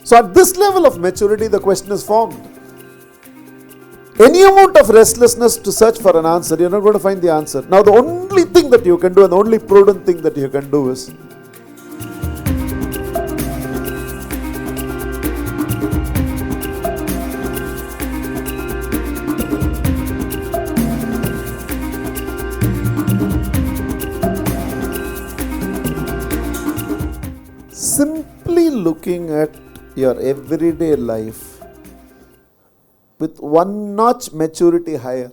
So at this level of maturity, the question is formed. Any amount of restlessness to search for an answer, you're not going to find the answer. Now the only thing that you can do, and the only prudent thing that you can do is simply looking at your everyday life with one notch maturity higher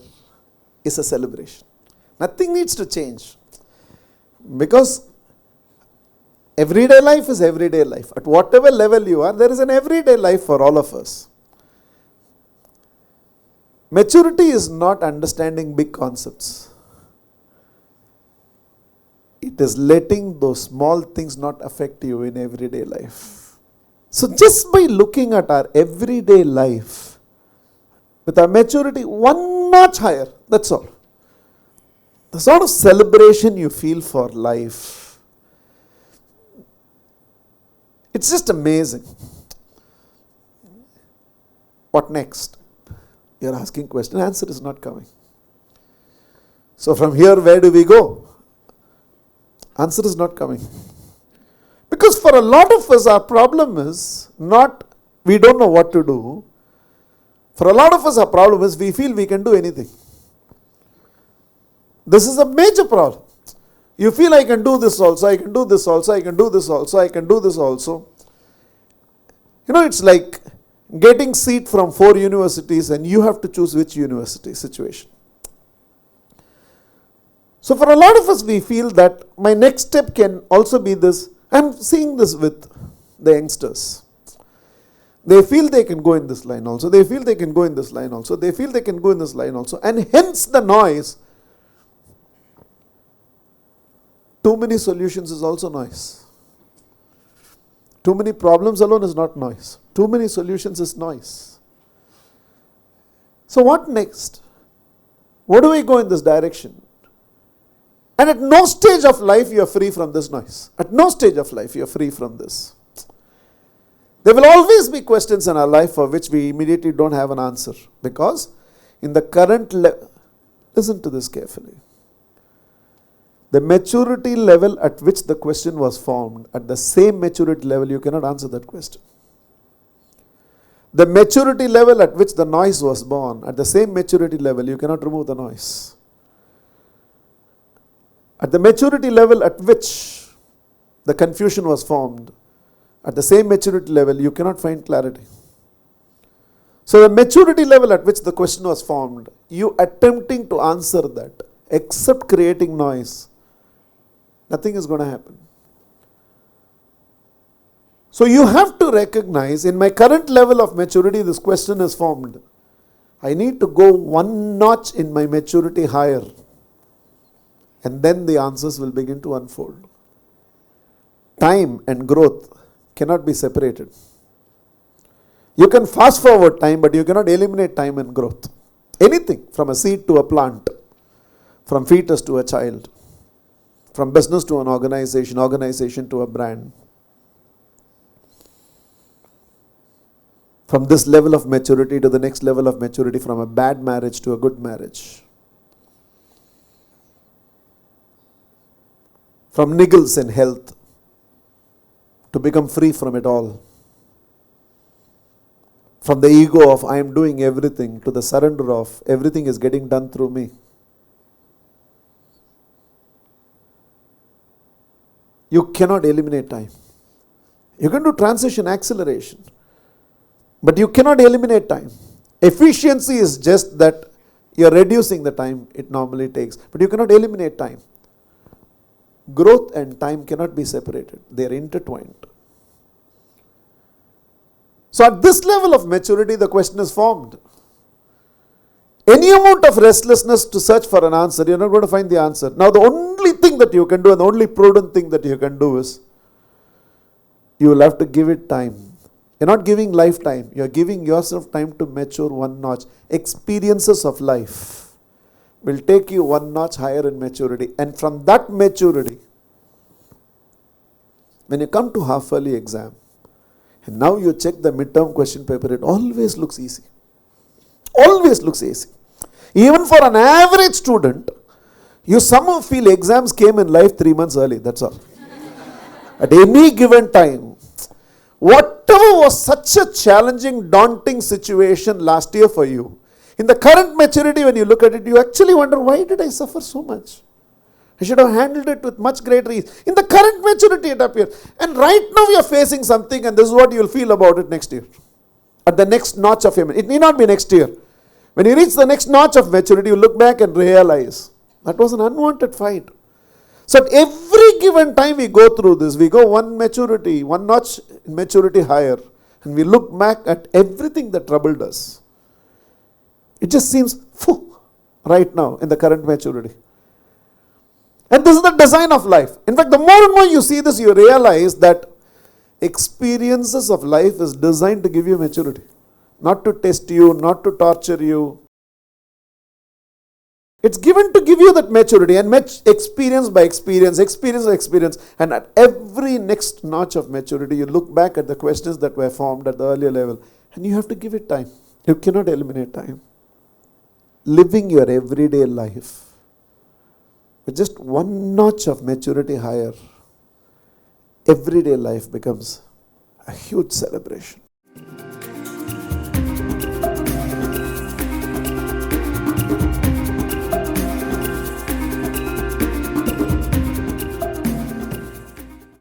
is a celebration. Nothing needs to change, because everyday life is everyday life. At whatever level you are, there is an everyday life for all of us. Maturity is not understanding big concepts. It is letting those small things not affect you in everyday life. So just by looking at our everyday life with our maturity one notch higher, that's all. The sort of celebration you feel for life, it's just amazing. What next? You're asking question, answer is not coming. So from here, where do we go? Answer is not coming. Because for a lot of us, our problem is not we don't know what to do. For a lot of us, our problem is we feel we can do anything. This is a major problem. You feel I can do this also, I can do this also, I can do this also, I can do this also. You know, it's like getting seat from 4 universities and you have to choose which university situation. So for a lot of us, we feel that my next step can also be this. I'm seeing this with the youngsters. They feel they can go in this line also. They feel they can go in this line also. They feel they can go in this line also. And hence the noise. Too many solutions is also noise. Too many problems alone is not noise. Too many solutions is noise. So what next? What do we go in this direction? And at no stage of life you are free from this noise. At no stage of life you are free from this. There will always be questions in our life for which we immediately don't have an answer. Because in the current listen to this carefully. The maturity level at which the question was formed, at the same maturity level you cannot answer that question. The maturity level at which the noise was born, at the same maturity level you cannot remove the noise. At the maturity level at which the confusion was formed, at the same maturity level, you cannot find clarity. So the maturity level at which the question was formed, you attempting to answer that, except creating noise, nothing is going to happen. So you have to recognize, in my current level of maturity, this question is formed. I need to go one notch in my maturity higher. And then the answers will begin to unfold. Time and growth cannot be separated. You can fast forward time, but you cannot eliminate time and growth. Anything, from a seed to a plant, from fetus to a child, from business to an organization, organization to a brand. From this level of maturity to the next level of maturity, from a bad marriage to a good marriage. From niggles in health to become free from it all. From the ego of I am doing everything to the surrender of everything is getting done through me. You cannot eliminate time. You can do transition acceleration, but you cannot eliminate time. Efficiency is just that you are reducing the time it normally takes, but you cannot eliminate time. Growth and time cannot be separated. They are intertwined. So at this level of maturity, the question is formed. Any amount of restlessness to search for an answer, you're not going to find the answer. Now the only thing that you can do, and the only prudent thing that you can do is, you will have to give it time. You're not giving lifetime. You're giving yourself time to mature one notch. Experiences of life will take you one notch higher in maturity. And from that maturity, when you come to half-yearly exam, And now you check the midterm question paper, it always looks easy. Always looks easy. Even for an average student, you somehow feel exams came in life 3 months early, that's all. At any given time, whatever was such a challenging, daunting situation last year for you, in the current maturity, when you look at it, you actually wonder, why did I suffer so much? I should have handled it with much greater ease. In the current maturity, it appears. And right now, you are facing something, and this is what you will feel about it next year. At the next notch of it. It need not be next year. When you reach the next notch of maturity, you look back and realize that was an unwanted fight. So at every given time we go through this, we go one notch in maturity higher, and we look back at everything that troubled us. It just seems, right now in the current maturity. And this is the design of life. In fact, the more and more you see this, you realize that experiences of life is designed to give you maturity. Not to test you, not to torture you. It's given to give you that maturity, and experience by experience. And at every next notch of maturity, you look back at the questions that were formed at the earlier level, and you have to give it time. You cannot eliminate time. Living your everyday life with just one notch of maturity higher, everyday life becomes a huge celebration.